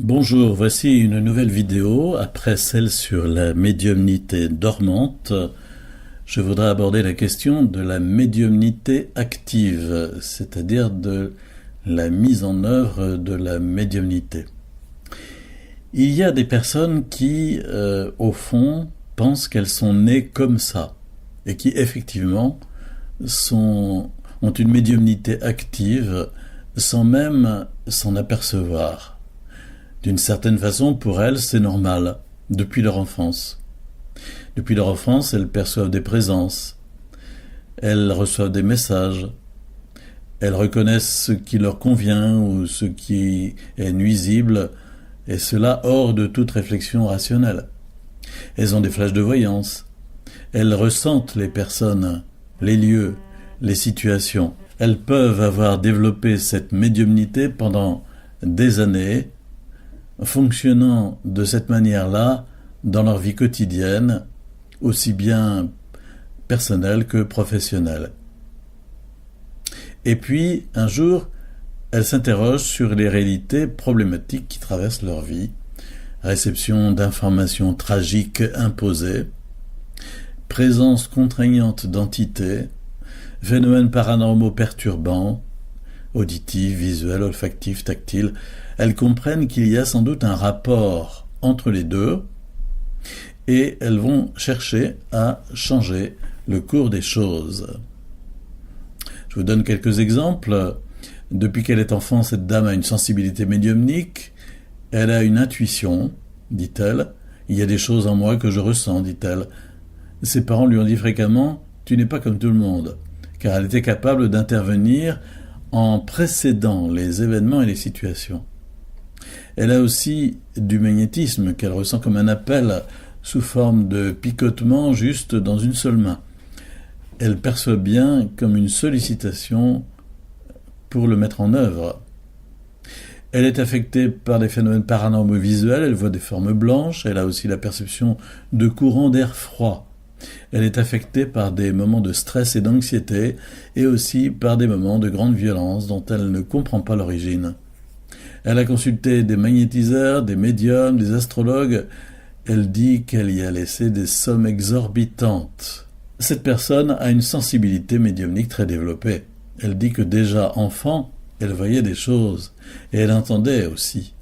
Bonjour, voici une nouvelle vidéo. Après celle sur la médiumnité dormante, je voudrais aborder la question de la médiumnité active, c'est-à-dire de la mise en œuvre de la médiumnité. Il y a des personnes qui, au fond, pensent qu'elles sont nées comme ça et qui, effectivement, ont une médiumnité active sans même s'en apercevoir. D'une certaine façon, pour elles, c'est normal, depuis leur enfance. Depuis leur enfance, elles perçoivent des présences, elles reçoivent des messages, elles reconnaissent ce qui leur convient ou ce qui est nuisible, et cela hors de toute réflexion rationnelle. Elles ont des flashs de voyance, elles ressentent les personnes, les lieux, les situations. Elles peuvent avoir développé cette médiumnité pendant des années, fonctionnant de cette manière-là dans leur vie quotidienne, aussi bien personnelle que professionnelle. Et puis, un jour, elles s'interrogent sur les réalités problématiques qui traversent leur vie, réception d'informations tragiques imposées, présence contraignante d'entités, phénomènes paranormaux perturbants, auditifs, visuels, olfactifs, tactiles. Elles comprennent qu'il y a sans doute un rapport entre les deux et elles vont chercher à changer le cours des choses. Je vous donne quelques exemples. Depuis qu'elle est enfant, cette dame a une sensibilité médiumnique. Elle a une intuition, dit-elle. Il y a des choses en moi que je ressens, dit-elle. Ses parents lui ont dit fréquemment « Tu n'es pas comme tout le monde », car elle était capable d'intervenir en précédant les événements et les situations. Elle a aussi du magnétisme qu'elle ressent comme un appel sous forme de picotement juste dans une seule main. Elle perçoit bien comme une sollicitation pour le mettre en œuvre. Elle est affectée par des phénomènes paranormaux visuels, elle voit des formes blanches, elle a aussi la perception de courants d'air froid. Elle est affectée par des moments de stress et d'anxiété et aussi par des moments de grande violence dont elle ne comprend pas l'origine. Elle a consulté des magnétiseurs, des médiums, des astrologues. Elle dit qu'elle y a laissé des sommes exorbitantes. Cette personne a une sensibilité médiumnique très développée. Elle dit que déjà enfant, elle voyait des choses et elle entendait aussi.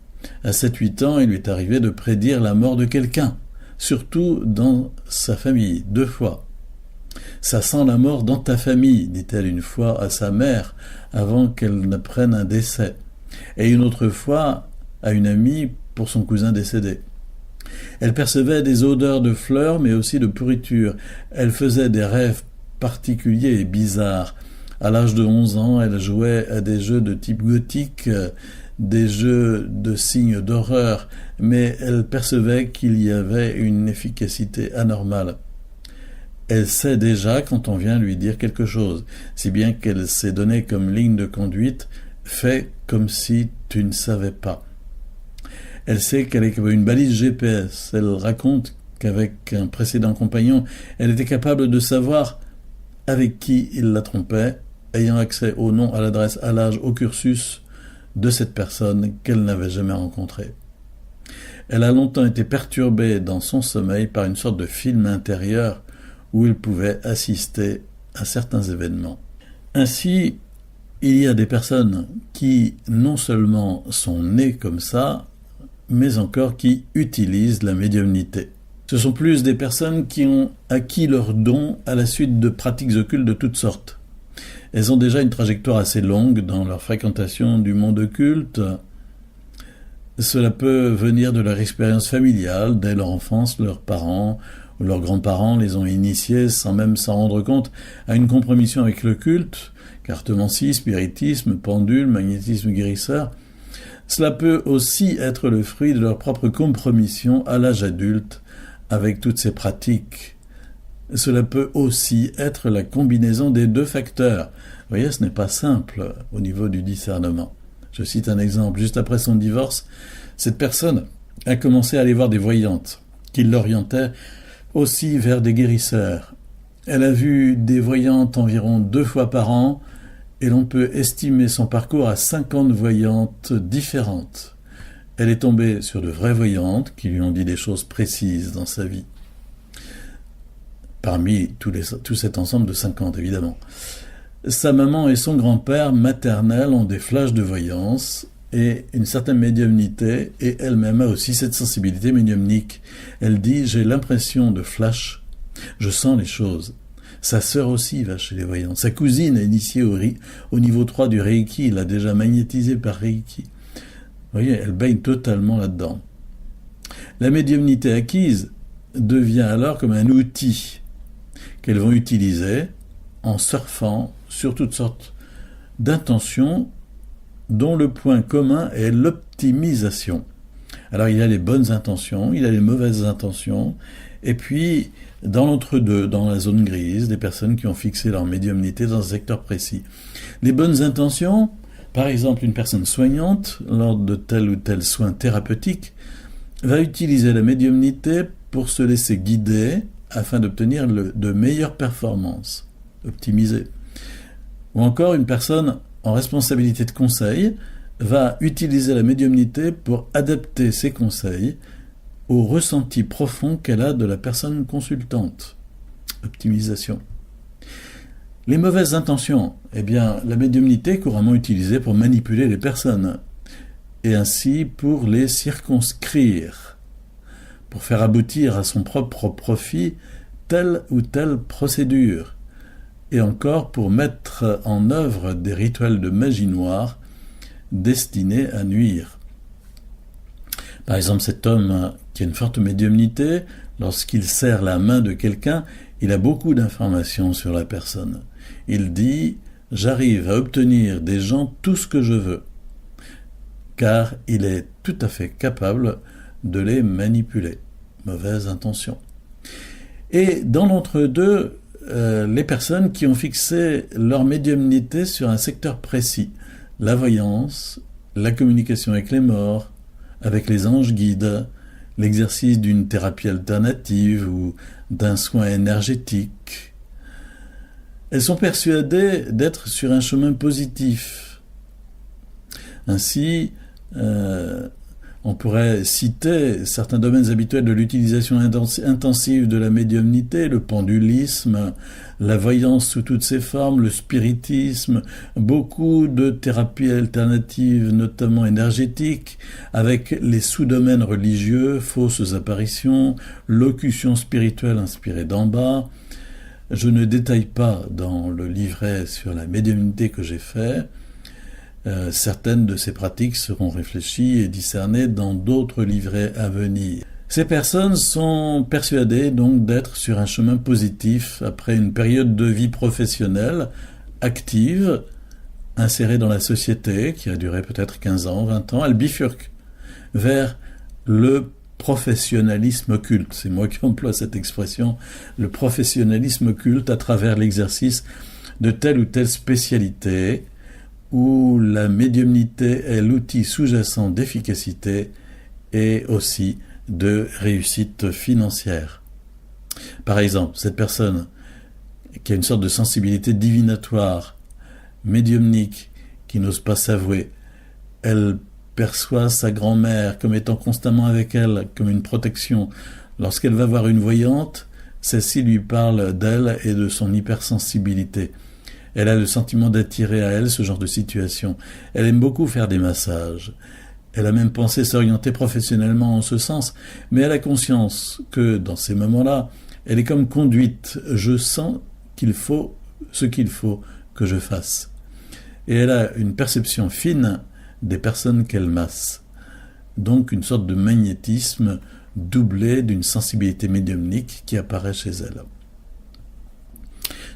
À 7-8 ans, il lui est arrivé de prédire la mort de quelqu'un. Surtout dans sa famille, 2 fois. « Ça sent la mort dans ta famille », dit-elle une fois à sa mère, avant qu'elle n'apprenne un décès, et une autre fois à une amie pour son cousin décédé. Elle percevait des odeurs de fleurs, mais aussi de pourriture. Elle faisait des rêves particuliers et bizarres. À l'âge de 11 ans, elle jouait à des jeux de type gothique, des jeux de signes d'horreur, mais elle percevait qu'il y avait une efficacité anormale. Elle sait déjà quand on vient lui dire quelque chose, si bien qu'elle s'est donnée comme ligne de conduite « fais comme si tu ne savais pas ». Elle sait qu'elle est une balise GPS. Elle raconte qu'avec un précédent compagnon, elle était capable de savoir avec qui il la trompait, ayant accès au nom, à l'adresse, à l'âge, au cursus de cette personne qu'elle n'avait jamais rencontrée. Elle a longtemps été perturbée dans son sommeil par une sorte de film intérieur où elle pouvait assister à certains événements. Ainsi, il y a des personnes qui non seulement sont nées comme ça, mais encore qui utilisent la médiumnité. Ce sont plus des personnes qui ont acquis leur don à la suite de pratiques occultes de toutes sortes. Elles ont déjà une trajectoire assez longue dans leur fréquentation du monde occulte. Cela peut venir de leur expérience familiale. Dès leur enfance, leurs parents ou leurs grands-parents les ont initiés sans même s'en rendre compte à une compromission avec le culte, cartomancie, spiritisme, pendule, magnétisme guérisseur. Cela peut aussi être le fruit de leur propre compromission à l'âge adulte avec toutes ces pratiques. Cela peut aussi être la combinaison des 2 facteurs. Vous voyez, ce n'est pas simple au niveau du discernement. Je cite un exemple. Juste après son divorce, cette personne a commencé à aller voir des voyantes qui l'orientaient aussi vers des guérisseurs. Elle a vu des voyantes environ 2 fois par an et l'on peut estimer son parcours à 50 voyantes différentes. Elle est tombée sur de vraies voyantes qui lui ont dit des choses précises dans sa vie. Parmi tout cet ensemble de 50, évidemment. Sa maman et son grand-père maternel ont des flashs de voyance et une certaine médiumnité, et elle-même a aussi cette sensibilité médiumnique. Elle dit « j'ai l'impression de flash, je sens les choses ». Sa sœur aussi va chez les voyants. Sa cousine est initiée au niveau 3 du Reiki, il l'a déjà magnétisé par Reiki. Vous voyez, elle baigne totalement là-dedans. La médiumnité acquise devient alors comme un outil qu'elles vont utiliser en surfant sur toutes sortes d'intentions dont le point commun est l'optimisation. Alors il y a les bonnes intentions, il y a les mauvaises intentions, et puis dans l'entre-deux, dans la zone grise, des personnes qui ont fixé leur médiumnité dans un secteur précis. Les bonnes intentions, par exemple une personne soignante, lors de tel ou tel soin thérapeutique, va utiliser la médiumnité pour se laisser guider afin d'obtenir de meilleures performances, optimisées. Ou encore une personne en responsabilité de conseil va utiliser la médiumnité pour adapter ses conseils au ressenti profond qu'elle a de la personne consultante. Optimisation. Les mauvaises intentions, eh bien, la médiumnité est couramment utilisée pour manipuler les personnes et ainsi pour les circonscrire, pour faire aboutir à son propre profit telle ou telle procédure, et encore pour mettre en œuvre des rituels de magie noire destinés à nuire. Par exemple, cet homme qui a une forte médiumnité, lorsqu'il serre la main de quelqu'un, il a beaucoup d'informations sur la personne. Il dit « j'arrive à obtenir des gens tout ce que je veux », car il est tout à fait capable de les manipuler. Mauvaise intention. Et dans l'entre-deux, les personnes qui ont fixé leur médiumnité sur un secteur précis, la voyance, la communication avec les morts, avec les anges guides, l'exercice d'une thérapie alternative ou d'un soin énergétique. Elles sont persuadées d'être sur un chemin positif. Ainsi, on pourrait citer certains domaines habituels de l'utilisation intensive de la médiumnité, le pendulisme, la voyance sous toutes ses formes, le spiritisme, beaucoup de thérapies alternatives, notamment énergétiques, avec les sous-domaines religieux, fausses apparitions, locutions spirituelles inspirées d'en bas. Je ne détaille pas dans le livret sur la médiumnité que j'ai fait. Certaines de ces pratiques seront réfléchies et discernées dans d'autres livrets à venir. Ces personnes sont persuadées donc d'être sur un chemin positif après une période de vie professionnelle active, insérée dans la société, qui a duré peut-être 15 ans, 20 ans. Elles bifurquent vers le professionnalisme occulte. C'est moi qui emploie cette expression, le professionnalisme occulte à travers l'exercice de telle ou telle spécialité, où la médiumnité est l'outil sous-jacent d'efficacité et aussi de réussite financière. Par exemple, cette personne qui a une sorte de sensibilité divinatoire, médiumnique, qui n'ose pas s'avouer, elle perçoit sa grand-mère comme étant constamment avec elle, comme une protection. Lorsqu'elle va voir une voyante, celle-ci lui parle d'elle et de son hypersensibilité. Elle a le sentiment d'attirer à elle ce genre de situation. Elle aime beaucoup faire des massages. Elle a même pensé s'orienter professionnellement en ce sens, mais elle a conscience que, dans ces moments-là, elle est comme conduite. Je sens qu'il faut ce qu'il faut que je fasse. Et elle a une perception fine des personnes qu'elle masse. Donc une sorte de magnétisme doublé d'une sensibilité médiumnique qui apparaît chez elle.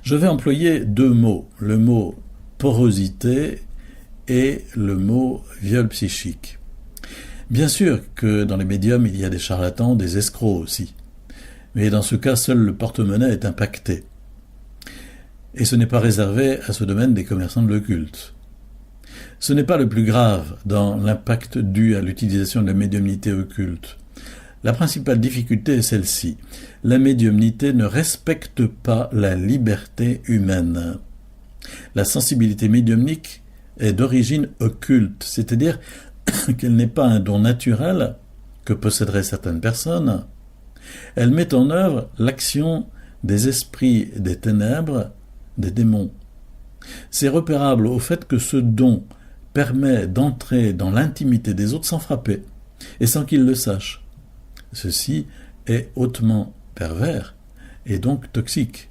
Je vais employer deux mots, le mot porosité et le mot viol psychique. Bien sûr que dans les médiums, il y a des charlatans, des escrocs aussi. Mais dans ce cas, seul le porte-monnaie est impacté. Et ce n'est pas réservé à ce domaine des commerçants de l'occulte. Ce n'est pas le plus grave dans l'impact dû à l'utilisation de la médiumnité occulte. La principale difficulté est celle-ci. La médiumnité ne respecte pas la liberté humaine. La sensibilité médiumnique est d'origine occulte, c'est-à-dire qu'elle n'est pas un don naturel que posséderaient certaines personnes. Elle met en œuvre l'action des esprits des ténèbres, des démons. C'est repérable au fait que ce don permet d'entrer dans l'intimité des autres sans frapper, et sans qu'ils le sachent. Ceci est hautement pervers, et donc toxique.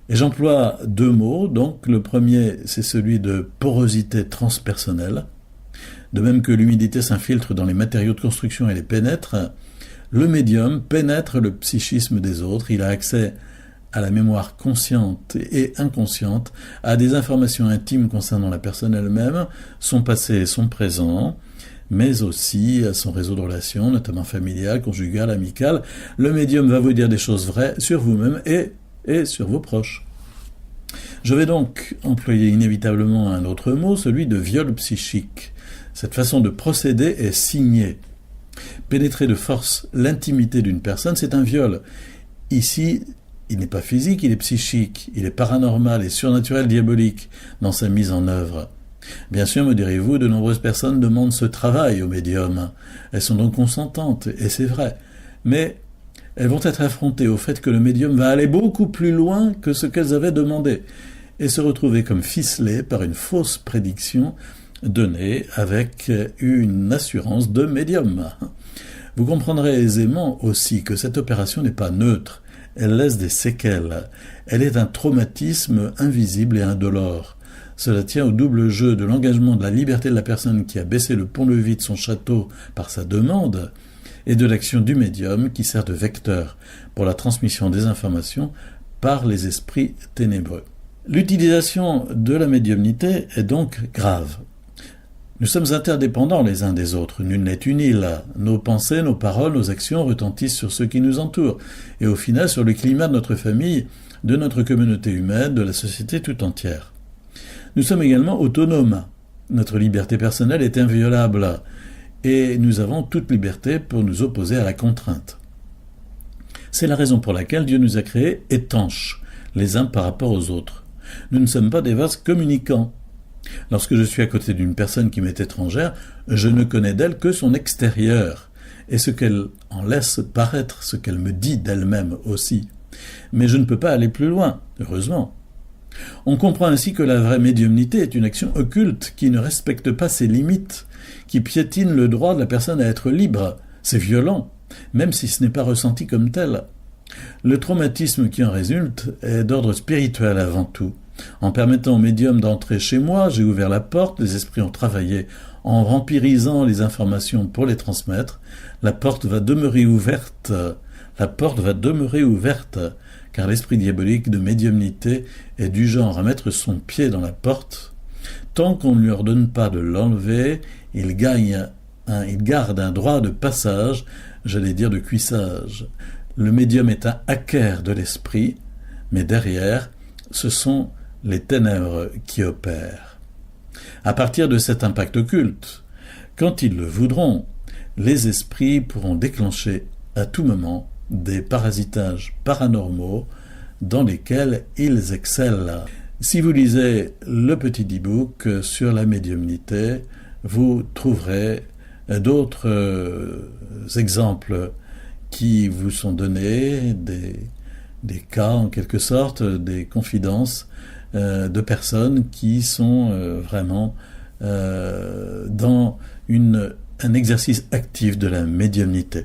Et j'emploie 2 mots, donc le premier c'est celui de porosité transpersonnelle. De même que l'humidité s'infiltre dans les matériaux de construction et les pénètre, le médium pénètre le psychisme des autres, il a accès à la mémoire consciente et inconsciente, à des informations intimes concernant la personne elle-même, son passé et son présent, mais aussi à son réseau de relations, notamment familial, conjugal, amical. Le médium va vous dire des choses vraies sur vous-même et sur vos proches. Je vais donc employer inévitablement un autre mot, celui de viol psychique. Cette façon de procéder est signée. Pénétrer de force l'intimité d'une personne, c'est un viol. Ici, il n'est pas physique, il est psychique, il est paranormal et surnaturel diabolique dans sa mise en œuvre. Bien sûr, me direz-vous, de nombreuses personnes demandent ce travail au médium. Elles sont donc consentantes, et c'est vrai. Mais elles vont être affrontées au fait que le médium va aller beaucoup plus loin que ce qu'elles avaient demandé, et se retrouver comme ficelées par une fausse prédiction donnée avec une assurance de médium. Vous comprendrez aisément aussi que cette opération n'est pas neutre. Elle laisse des séquelles. Elle est un traumatisme invisible et indolore. Cela tient au double jeu de l'engagement de la liberté de la personne qui a baissé le pont-levis de son château par sa demande et de l'action du médium qui sert de vecteur pour la transmission des informations par les esprits ténébreux. L'utilisation de la médiumnité est donc grave. Nous sommes interdépendants les uns des autres, nul n'est une île. Nos pensées, nos paroles, nos actions retentissent sur ceux qui nous entourent, et au final sur le climat de notre famille, de notre communauté humaine, de la société tout entière. Nous sommes également autonomes. Notre liberté personnelle est inviolable, et nous avons toute liberté pour nous opposer à la contrainte. C'est la raison pour laquelle Dieu nous a créés étanches, les uns par rapport aux autres. Nous ne sommes pas des vases communicants. Lorsque je suis à côté d'une personne qui m'est étrangère, je ne connais d'elle que son extérieur, et ce qu'elle en laisse paraître, ce qu'elle me dit d'elle-même aussi. Mais je ne peux pas aller plus loin, heureusement. On comprend ainsi que la vraie médiumnité est une action occulte qui ne respecte pas ses limites, qui piétine le droit de la personne à être libre. C'est violent, même si ce n'est pas ressenti comme tel. Le traumatisme qui en résulte est d'ordre spirituel avant tout. En permettant au médium d'entrer chez moi, j'ai ouvert la porte, les esprits ont travaillé en vampirisant les informations pour les transmettre. La porte va demeurer ouverte, car l'esprit diabolique de médiumnité est du genre à mettre son pied dans la porte. Tant qu'on ne lui ordonne pas de l'enlever, il garde un droit de passage, j'allais dire de cuissage. Le médium est un hacker de l'esprit, mais derrière, ce sont les ténèbres qui opèrent. À partir de cet impact occulte, quand ils le voudront, les esprits pourront déclencher à tout moment des parasitages paranormaux dans lesquels ils excellent. Si vous lisez le petit e-book sur la médiumnité, vous trouverez d'autres exemples qui vous sont donnés, des cas en quelque sorte, des confidences de personnes qui sont vraiment dans un exercice actif de la médiumnité.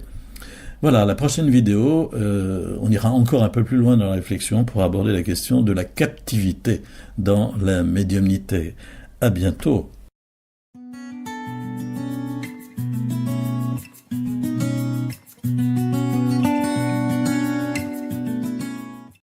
Voilà, la prochaine vidéo, on ira encore un peu plus loin dans la réflexion pour aborder la question de la captivité dans la médiumnité. À bientôt.